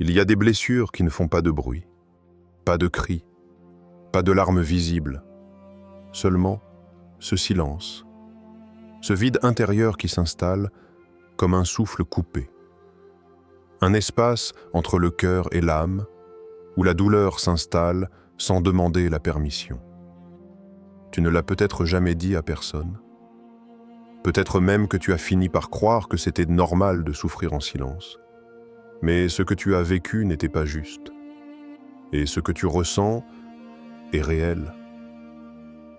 Il y a des blessures qui ne font pas de bruit, pas de cris, pas de larmes visibles, seulement ce silence, ce vide intérieur qui s'installe comme un souffle coupé. Un espace entre le cœur et l'âme où la douleur s'installe sans demander la permission. Tu ne l'as peut-être jamais dit à personne. Peut-être même que tu as fini par croire que c'était normal de souffrir en silence. Mais ce que tu as vécu n'était pas juste. Et ce que tu ressens est réel.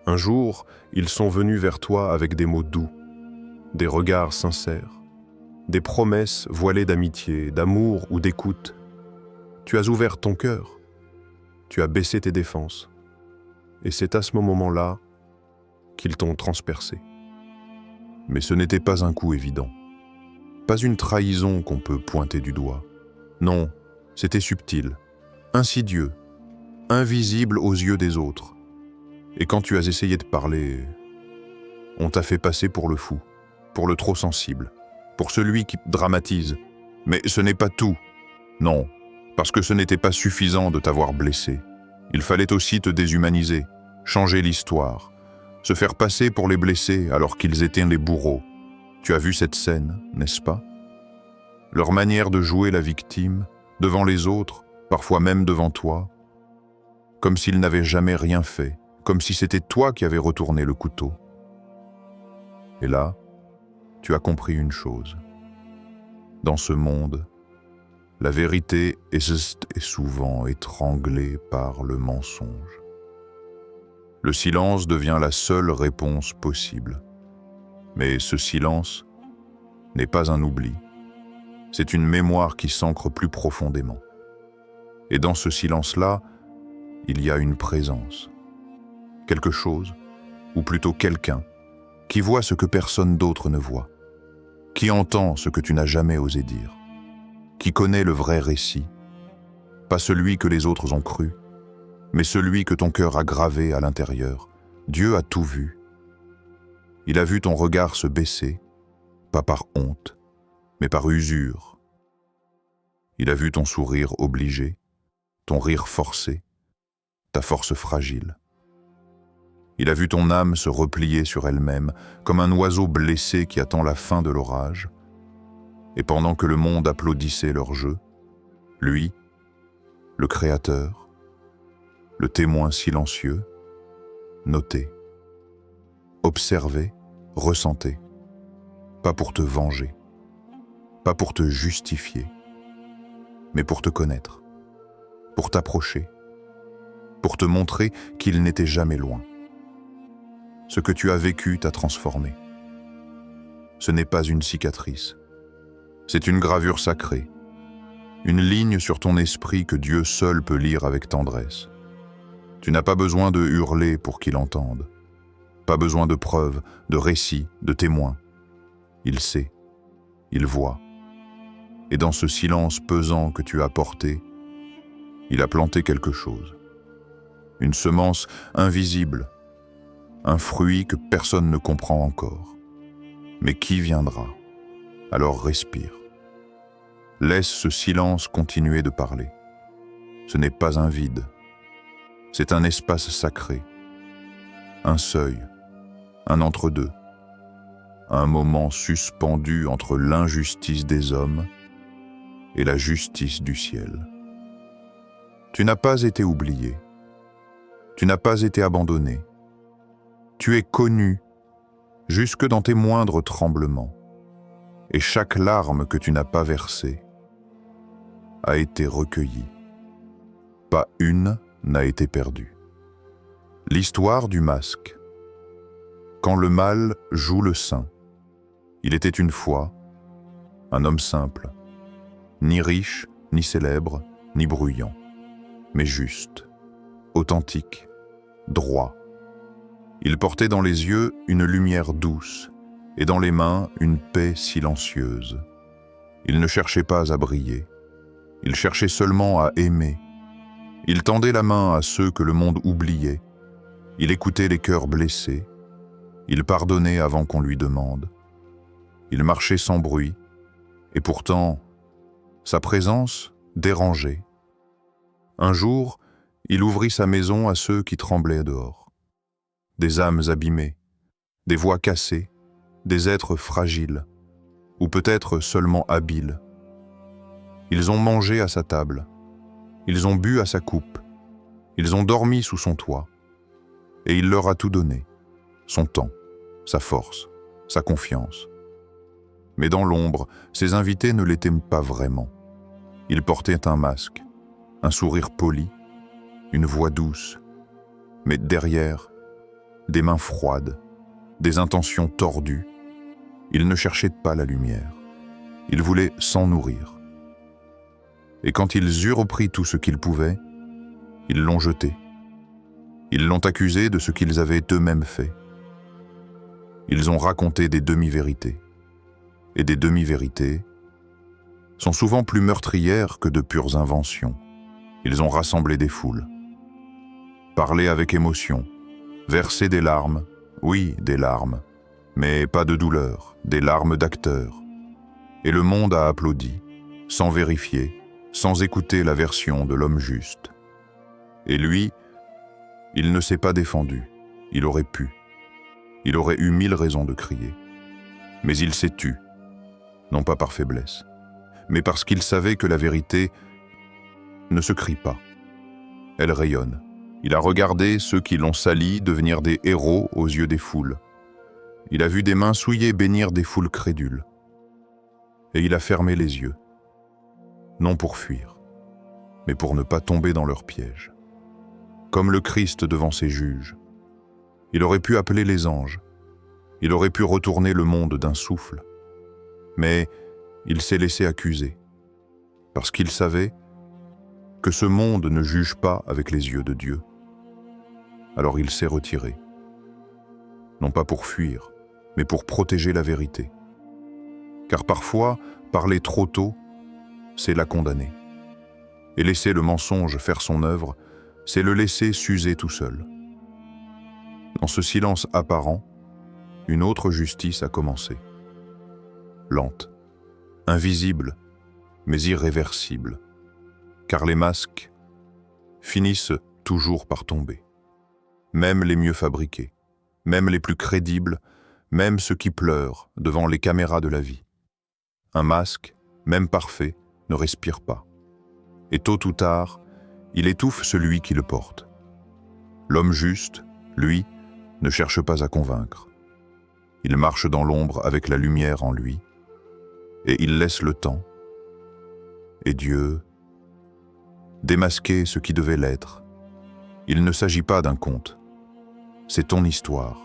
Un jour, ils sont venus vers toi avec des mots doux, des regards sincères, des promesses voilées d'amitié, d'amour ou d'écoute. Tu as ouvert ton cœur, tu as baissé tes défenses. Et c'est à ce moment-là qu'ils t'ont transpercé. Mais ce n'était pas un coup évident. Pas une trahison qu'on peut pointer du doigt. Non, c'était subtil, insidieux, invisible aux yeux des autres. Et quand tu as essayé de parler, on t'a fait passer pour le fou, pour le trop sensible, pour celui qui dramatise. Mais ce n'est pas tout. Non, parce que ce n'était pas suffisant de t'avoir blessé. Il fallait aussi te déshumaniser, changer l'histoire, se faire passer pour les blessés alors qu'ils étaient les bourreaux. Tu as vu cette scène, n'est-ce pas? Leur manière de jouer la victime, devant les autres, parfois même devant toi, comme s'ils n'avaient jamais rien fait, comme si c'était toi qui avais retourné le couteau. Et là, tu as compris une chose. Dans ce monde, la vérité est souvent étranglée par le mensonge. Le silence devient la seule réponse possible. Mais ce silence n'est pas un oubli. C'est une mémoire qui s'ancre plus profondément. Et dans ce silence-là, il y a une présence. Quelque chose, ou plutôt quelqu'un, qui voit ce que personne d'autre ne voit, qui entend ce que tu n'as jamais osé dire, qui connaît le vrai récit, pas celui que les autres ont cru, mais celui que ton cœur a gravé à l'intérieur. Dieu a tout vu. Il a vu ton regard se baisser, pas par honte, mais par usure. Il a vu ton sourire obligé, ton rire forcé, ta force fragile. Il a vu ton âme se replier sur elle-même, comme un oiseau blessé qui attend la fin de l'orage. Et pendant que le monde applaudissait leur jeu, lui, le Créateur, le témoin silencieux, notait, observait, ressentait, pas pour te venger, pas pour te justifier, mais pour te connaître, pour t'approcher, pour te montrer qu'il n'était jamais loin. Ce que tu as vécu t'a transformé. Ce n'est pas une cicatrice, c'est une gravure sacrée, une ligne sur ton esprit que Dieu seul peut lire avec tendresse. Tu n'as pas besoin de hurler pour qu'il entende, pas besoin de preuves, de récits, de témoins. Il sait, il voit. Et dans ce silence pesant que tu as porté, il a planté quelque chose. Une semence invisible, un fruit que personne ne comprend encore. Mais qui viendra? Alors respire. Laisse ce silence continuer de parler. Ce n'est pas un vide. C'est un espace sacré. Un seuil, un entre-deux. Un moment suspendu entre l'injustice des hommes et la justice du ciel. Tu n'as pas été oublié. Tu n'as pas été abandonné. Tu es connu, jusque dans tes moindres tremblements. Et chaque larme que tu n'as pas versée a été recueillie. Pas une n'a été perdue. L'histoire du masque. Quand le mal joue le saint, il était une fois un homme simple, ni riche, ni célèbre, ni bruyant, mais juste, authentique, droit. Il portait dans les yeux une lumière douce et dans les mains une paix silencieuse. Il ne cherchait pas à briller, il cherchait seulement à aimer. Il tendait la main à ceux que le monde oubliait, il écoutait les cœurs blessés, il pardonnait avant qu'on lui demande. Il marchait sans bruit, et pourtant, sa présence dérangé. Un jour, il ouvrit sa maison à ceux qui tremblaient dehors. Des âmes abîmées, des voix cassées, des êtres fragiles, ou peut-être seulement habiles. Ils ont mangé à sa table, ils ont bu à sa coupe, ils ont dormi sous son toit, et il leur a tout donné, son temps, sa force, sa confiance. Mais dans l'ombre, ses invités ne l'étaient pas vraiment. Ils portaient un masque, un sourire poli, une voix douce, mais derrière, des mains froides, des intentions tordues. Ils ne cherchaient pas la lumière. Ils voulaient s'en nourrir. Et quand ils eurent pris tout ce qu'ils pouvaient, ils l'ont jeté. Ils l'ont accusé de ce qu'ils avaient eux-mêmes fait. Ils ont raconté des demi-vérités. Et des demi-vérités sont souvent plus meurtrières que de pures inventions. Ils ont rassemblé des foules, parlé avec émotion, versé des larmes, oui, des larmes, mais pas de douleur, des larmes d'acteurs. Et le monde a applaudi, sans vérifier, sans écouter la version de l'homme juste. Et lui, il ne s'est pas défendu, il aurait pu. Il aurait eu 1000 raisons de crier. Mais il s'est tu, non pas par faiblesse, mais parce qu'il savait que la vérité ne se crie pas. Elle rayonne. Il a regardé ceux qui l'ont sali devenir des héros aux yeux des foules. Il a vu des mains souillées bénir des foules crédules. Et il a fermé les yeux, non pour fuir, mais pour ne pas tomber dans leur piège. Comme le Christ devant ses juges, il aurait pu appeler les anges, il aurait pu retourner le monde d'un souffle, mais il s'est laissé accuser, parce qu'il savait que ce monde ne juge pas avec les yeux de Dieu. Alors il s'est retiré, non pas pour fuir, mais pour protéger la vérité. Car parfois, parler trop tôt, c'est la condamner. Et laisser le mensonge faire son œuvre, c'est le laisser s'user tout seul. Dans ce silence apparent, une autre justice a commencé. Lente, invisible, mais irréversible. Car les masques finissent toujours par tomber. Même les mieux fabriqués, même les plus crédibles, même ceux qui pleurent devant les caméras de la vie. Un masque, même parfait, ne respire pas. Et tôt ou tard, il étouffe celui qui le porte. L'homme juste, lui, ne cherche pas à convaincre. Il marche dans l'ombre avec la lumière en lui, et il laisse le temps. Et Dieu, démasquer ce qui devait l'être. Il ne s'agit pas d'un conte. C'est ton histoire,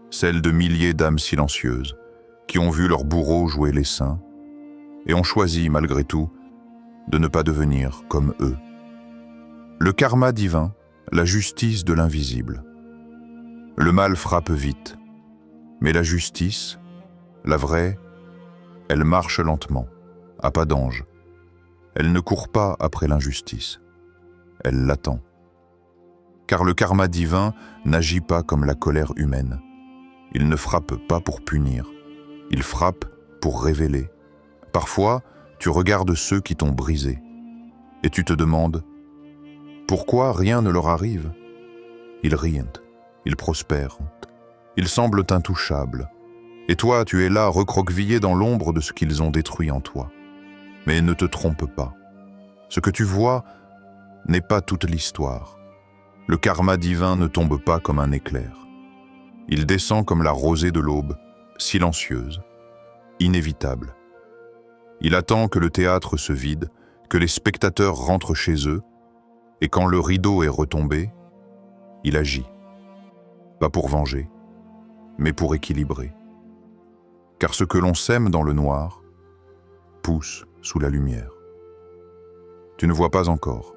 celle de milliers d'âmes silencieuses qui ont vu leurs bourreaux jouer les saints et ont choisi, malgré tout, de ne pas devenir comme eux. Le karma divin, la justice de l'invisible. Le mal frappe vite, mais la justice, la vraie, elle marche lentement, à pas d'ange. Elle ne court pas après l'injustice, elle l'attend. Car le karma divin n'agit pas comme la colère humaine. Il ne frappe pas pour punir, il frappe pour révéler. Parfois, tu regardes ceux qui t'ont brisé, et tu te demandes « Pourquoi rien ne leur arrive ?» Ils rient, ils prospèrent, ils semblent intouchables. Et toi, tu es là, recroquevillé dans l'ombre de ce qu'ils ont détruit en toi. Mais ne te trompe pas. Ce que tu vois n'est pas toute l'histoire. Le karma divin ne tombe pas comme un éclair. Il descend comme la rosée de l'aube, silencieuse, inévitable. Il attend que le théâtre se vide, que les spectateurs rentrent chez eux, et quand le rideau est retombé, il agit. Pas pour venger, mais pour équilibrer. Car ce que l'on sème dans le noir pousse sous la lumière. Tu ne vois pas encore,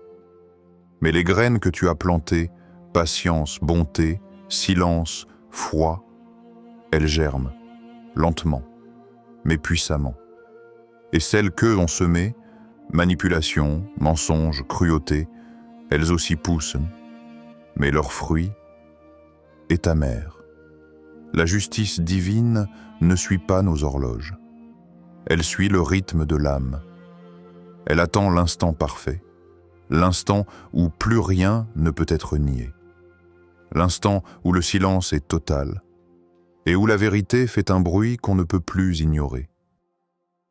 mais les graines que tu as plantées, patience, bonté, silence, foi, elles germent, lentement, mais puissamment. Et celles qu'eux ont semées, manipulation, mensonge, cruauté, elles aussi poussent, mais leur fruit est amer. La justice divine ne suit pas nos horloges. Elle suit le rythme de l'âme. Elle attend l'instant parfait, l'instant où plus rien ne peut être nié, l'instant où le silence est total et où la vérité fait un bruit qu'on ne peut plus ignorer.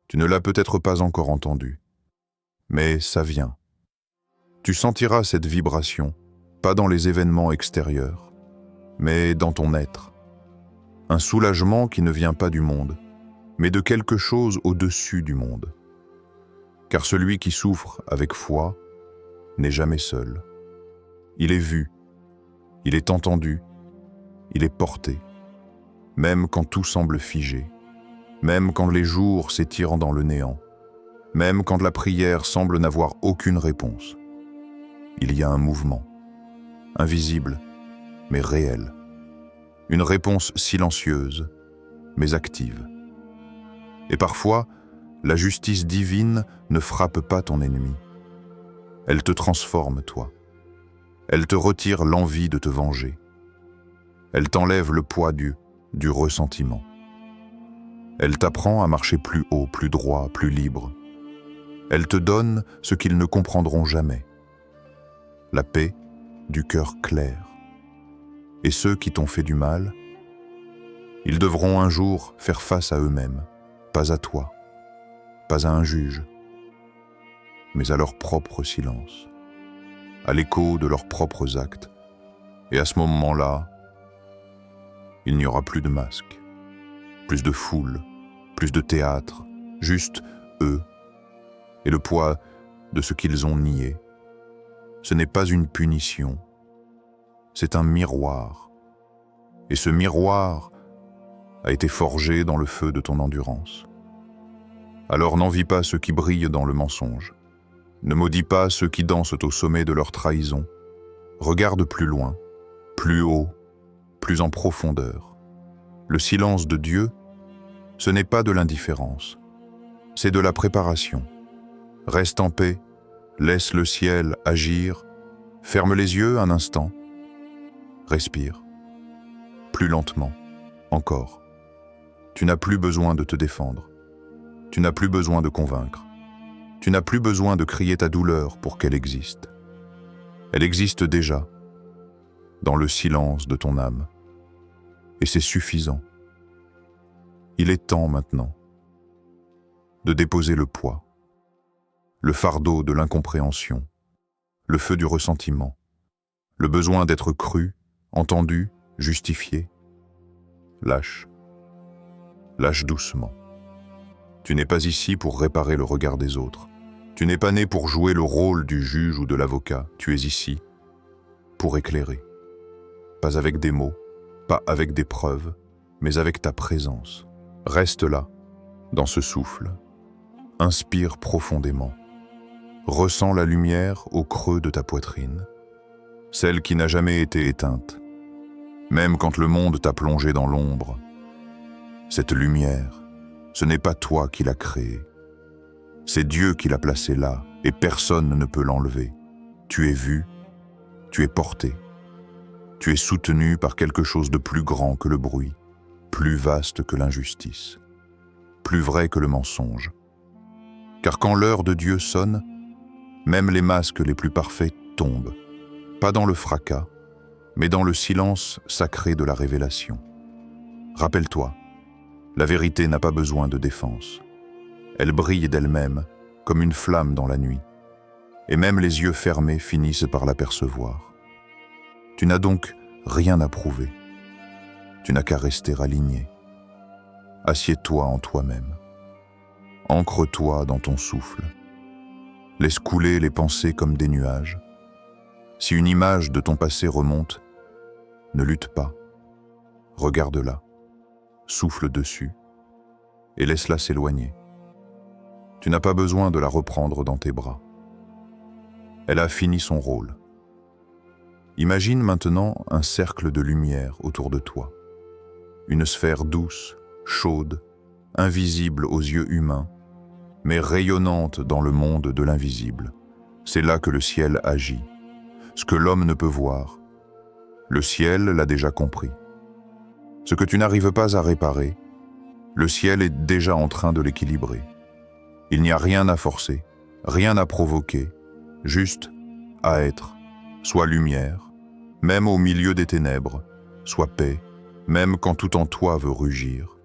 Tu ne l'as peut-être pas encore entendu, mais ça vient. Tu sentiras cette vibration, pas dans les événements extérieurs, mais dans ton être. Un soulagement qui ne vient pas du monde, mais de quelque chose au-dessus du monde. Car celui qui souffre avec foi n'est jamais seul. Il est vu, il est entendu, il est porté, même quand tout semble figé, même quand les jours s'étirent dans le néant, même quand la prière semble n'avoir aucune réponse. Il y a un mouvement, invisible, mais réel. Une réponse silencieuse, mais active. Et parfois, la justice divine ne frappe pas ton ennemi. Elle te transforme, toi. Elle te retire l'envie de te venger. Elle t'enlève le poids du ressentiment. Elle t'apprend à marcher plus haut, plus droit, plus libre. Elle te donne ce qu'ils ne comprendront jamais. La paix du cœur clair. Et ceux qui t'ont fait du mal, ils devront un jour faire face à eux-mêmes, pas à toi, pas à un juge, mais à leur propre silence, à l'écho de leurs propres actes. Et à ce moment-là, il n'y aura plus de masques, plus de foule, plus de théâtre, juste eux et le poids de ce qu'ils ont nié. Ce n'est pas une punition, c'est un miroir. Et ce miroir a été forgé dans le feu de ton endurance. Alors n'envie pas ceux qui brillent dans le mensonge. Ne maudis pas ceux qui dansent au sommet de leur trahison. Regarde plus loin, plus haut, plus en profondeur. Le silence de Dieu, ce n'est pas de l'indifférence, c'est de la préparation. Reste en paix, laisse le ciel agir, ferme les yeux un instant, respire. Plus lentement, encore. Tu n'as plus besoin de te défendre. Tu n'as plus besoin de convaincre. Tu n'as plus besoin de crier ta douleur pour qu'elle existe. Elle existe déjà, dans le silence de ton âme. Et c'est suffisant. Il est temps maintenant de déposer le poids, le fardeau de l'incompréhension, le feu du ressentiment, le besoin d'être cru, entendu, justifié. Lâche. Lâche doucement. Tu n'es pas ici pour réparer le regard des autres. Tu n'es pas né pour jouer le rôle du juge ou de l'avocat. Tu es ici pour éclairer. Pas avec des mots, pas avec des preuves, mais avec ta présence. Reste là, dans ce souffle. Inspire profondément. Ressens la lumière au creux de ta poitrine. Celle qui n'a jamais été éteinte. Même quand le monde t'a plongé dans l'ombre. Cette lumière, ce n'est pas toi qui l'as créée. C'est Dieu qui l'a placée là, et personne ne peut l'enlever. Tu es vu, tu es porté. Tu es soutenu par quelque chose de plus grand que le bruit, plus vaste que l'injustice, plus vrai que le mensonge. Car quand l'heure de Dieu sonne, même les masques les plus parfaits tombent, pas dans le fracas, mais dans le silence sacré de la révélation. Rappelle-toi, la vérité n'a pas besoin de défense. Elle brille d'elle-même, comme une flamme dans la nuit, et même les yeux fermés finissent par l'apercevoir. Tu n'as donc rien à prouver. Tu n'as qu'à rester aligné. Assieds-toi en toi-même. Ancre-toi dans ton souffle. Laisse couler les pensées comme des nuages. Si une image de ton passé remonte, ne lutte pas. Regarde-la, souffle dessus et laisse-la s'éloigner. Tu n'as pas besoin de la reprendre dans tes bras. Elle a fini son rôle. Imagine maintenant un cercle de lumière autour de toi. Une sphère douce, chaude, invisible aux yeux humains, mais rayonnante dans le monde de l'invisible. C'est là que le ciel agit. Ce que l'homme ne peut voir, le ciel l'a déjà compris. Ce que tu n'arrives pas à réparer, le ciel est déjà en train de l'équilibrer. Il n'y a rien à forcer, Rien à provoquer, juste à être, soit lumière, même au milieu des ténèbres, soit paix, même quand tout en toi veut rugir,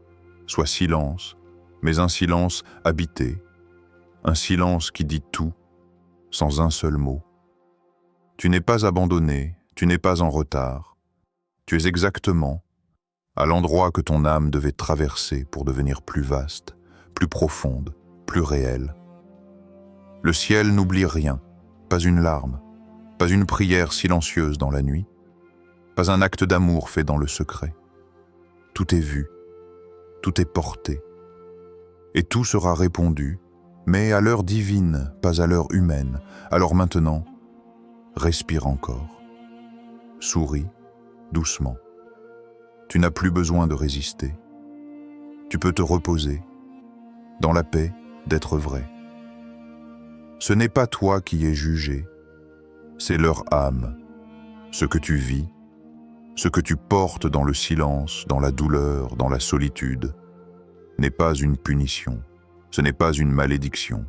soit silence, mais un silence habité, un silence qui dit tout, sans un seul mot. Tu n'es pas abandonné, tu n'es pas en retard, tu es exactement à l'endroit que ton âme devait traverser pour devenir plus vaste, plus profonde, plus réelle. Le ciel n'oublie rien, pas une larme, pas une prière silencieuse dans la nuit, pas un acte d'amour fait dans le secret. Tout est vu, tout est porté, et tout sera répondu, mais à l'heure divine, pas à l'heure humaine. Alors maintenant, respire encore, souris doucement. Tu n'as plus besoin de résister. Tu peux te reposer, dans la paix d'être vrai. Ce n'est pas toi qui es jugé, c'est leur âme, ce que tu vis, ce que tu portes dans le silence, dans la douleur, dans la solitude, n'est pas une punition, ce n'est pas une malédiction,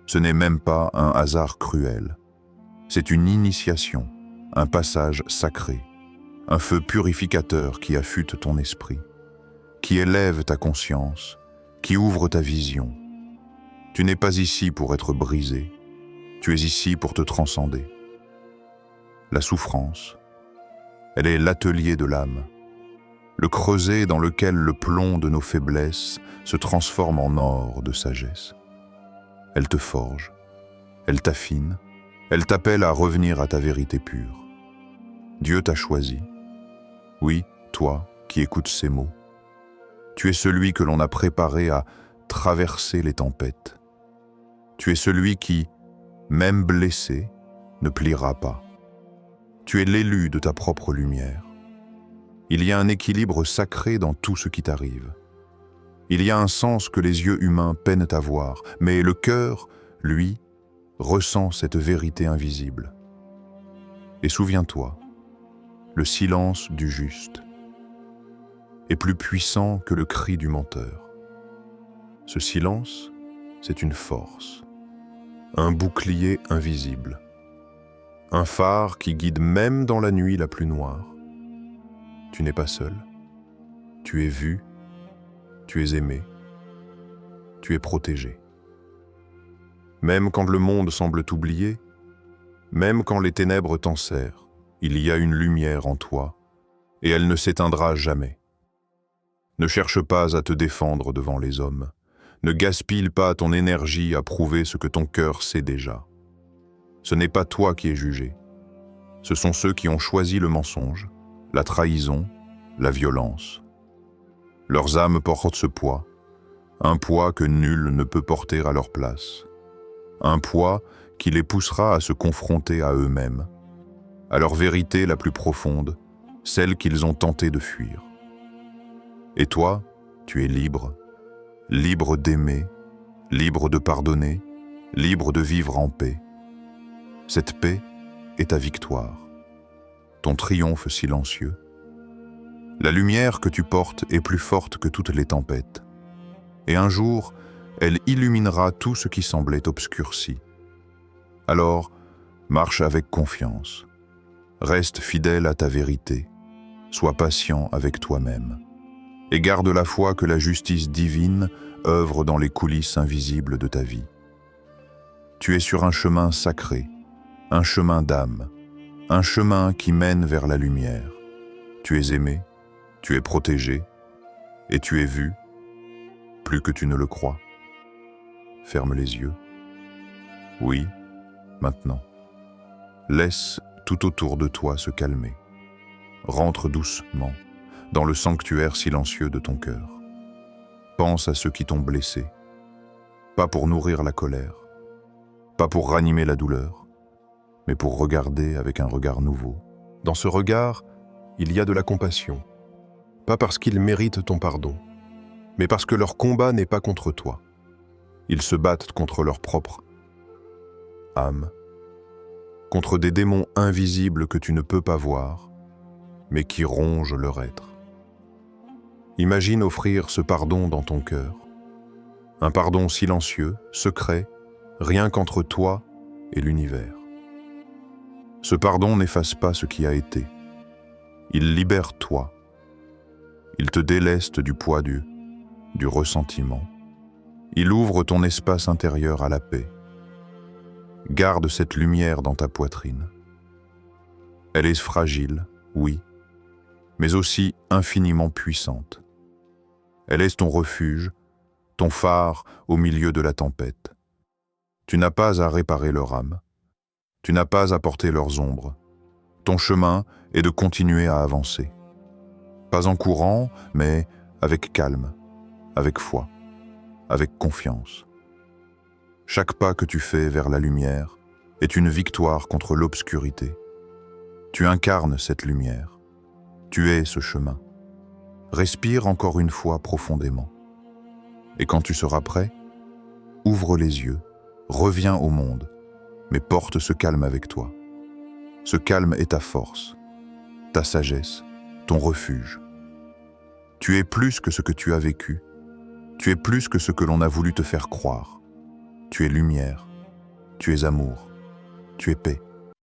ce n'est même pas un hasard cruel. C'est une initiation, un passage sacré, un feu purificateur qui affûte ton esprit, qui élève ta conscience, qui ouvre ta vision. Tu n'es pas ici pour être brisé, tu es ici pour te transcender. La souffrance, elle est l'atelier de l'âme, le creuset dans lequel le plomb de nos faiblesses se transforme en or de sagesse. Elle te forge, elle t'affine, elle t'appelle à revenir à ta vérité pure. Dieu t'a choisi. Oui, toi qui écoutes ces mots. Tu es celui que l'on a préparé à traverser les tempêtes. Tu es celui qui, même blessé, ne pliera pas. Tu es l'élu de ta propre lumière. Il y a un équilibre sacré dans tout ce qui t'arrive. Il y a un sens que les yeux humains peinent à voir, mais le cœur, lui, ressent cette vérité invisible. Et souviens-toi, le silence du juste est plus puissant que le cri du menteur. Ce silence, c'est une force, un bouclier invisible, un phare qui guide même dans la nuit la plus noire. Tu n'es pas seul, tu es vu, tu es aimé, tu es protégé. Même quand le monde semble t'oublier, même quand les ténèbres t'enserrent, il y a une lumière en toi, et elle ne s'éteindra jamais. Ne cherche pas à te défendre devant les hommes. Ne gaspille pas ton énergie à prouver ce que ton cœur sait déjà. Ce n'est pas toi qui es jugé. Ce sont ceux qui ont choisi le mensonge, la trahison, la violence. Leurs âmes portent ce poids, un poids que nul ne peut porter à leur place. Un poids qui les poussera à se confronter à eux-mêmes, à leur vérité la plus profonde, celle qu'ils ont tenté de fuir. Et toi, tu es libre, libre d'aimer, libre de pardonner, libre de vivre en paix. Cette paix est ta victoire, ton triomphe silencieux. La lumière que tu portes est plus forte que toutes les tempêtes, et un jour, elle illuminera tout ce qui semblait obscurci. Alors, marche avec confiance, reste fidèle à ta vérité, sois patient avec toi-même, et garde la foi que la justice divine œuvre dans les coulisses invisibles de ta vie. Tu es sur un chemin sacré, un chemin d'âme, un chemin qui mène vers la lumière. Tu es aimé, tu es protégé, et tu es vu, plus que tu ne le crois. Ferme les yeux. Oui, maintenant. Laisse tout autour de toi se calmer. Rentre doucement dans le sanctuaire silencieux de ton cœur. Pense à ceux qui t'ont blessé, pas pour nourrir la colère, pas pour ranimer la douleur, mais pour regarder avec un regard nouveau. Dans ce regard, il y a de la compassion, pas parce qu'ils méritent ton pardon, mais parce que leur combat n'est pas contre toi. Ils se battent contre leur propre âme, contre des démons invisibles que tu ne peux pas voir, mais qui rongent leur être. Imagine offrir ce pardon dans ton cœur, un pardon silencieux, secret, rien qu'entre toi et l'univers. Ce pardon n'efface pas ce qui a été. Il libère toi. Il te déleste du poids du ressentiment. Il ouvre ton espace intérieur à la paix. Garde cette lumière dans ta poitrine. Elle est fragile, oui, mais aussi infiniment puissante. Elle est ton refuge, ton phare au milieu de la tempête. Tu n'as pas à réparer leur âme. Tu n'as pas à porter leurs ombres. Ton chemin est de continuer à avancer. Pas en courant, mais avec calme, avec foi, avec confiance. Chaque pas que tu fais vers la lumière est une victoire contre l'obscurité. Tu incarnes cette lumière. Tu es ce chemin. Respire encore une fois profondément. Et quand tu seras prêt, ouvre les yeux, reviens au monde, mais porte ce calme avec toi. Ce calme est ta force, ta sagesse, ton refuge. Tu es plus que ce que tu as vécu. Tu es plus que ce que l'on a voulu te faire croire. Tu es lumière. Tu es amour. Tu es paix.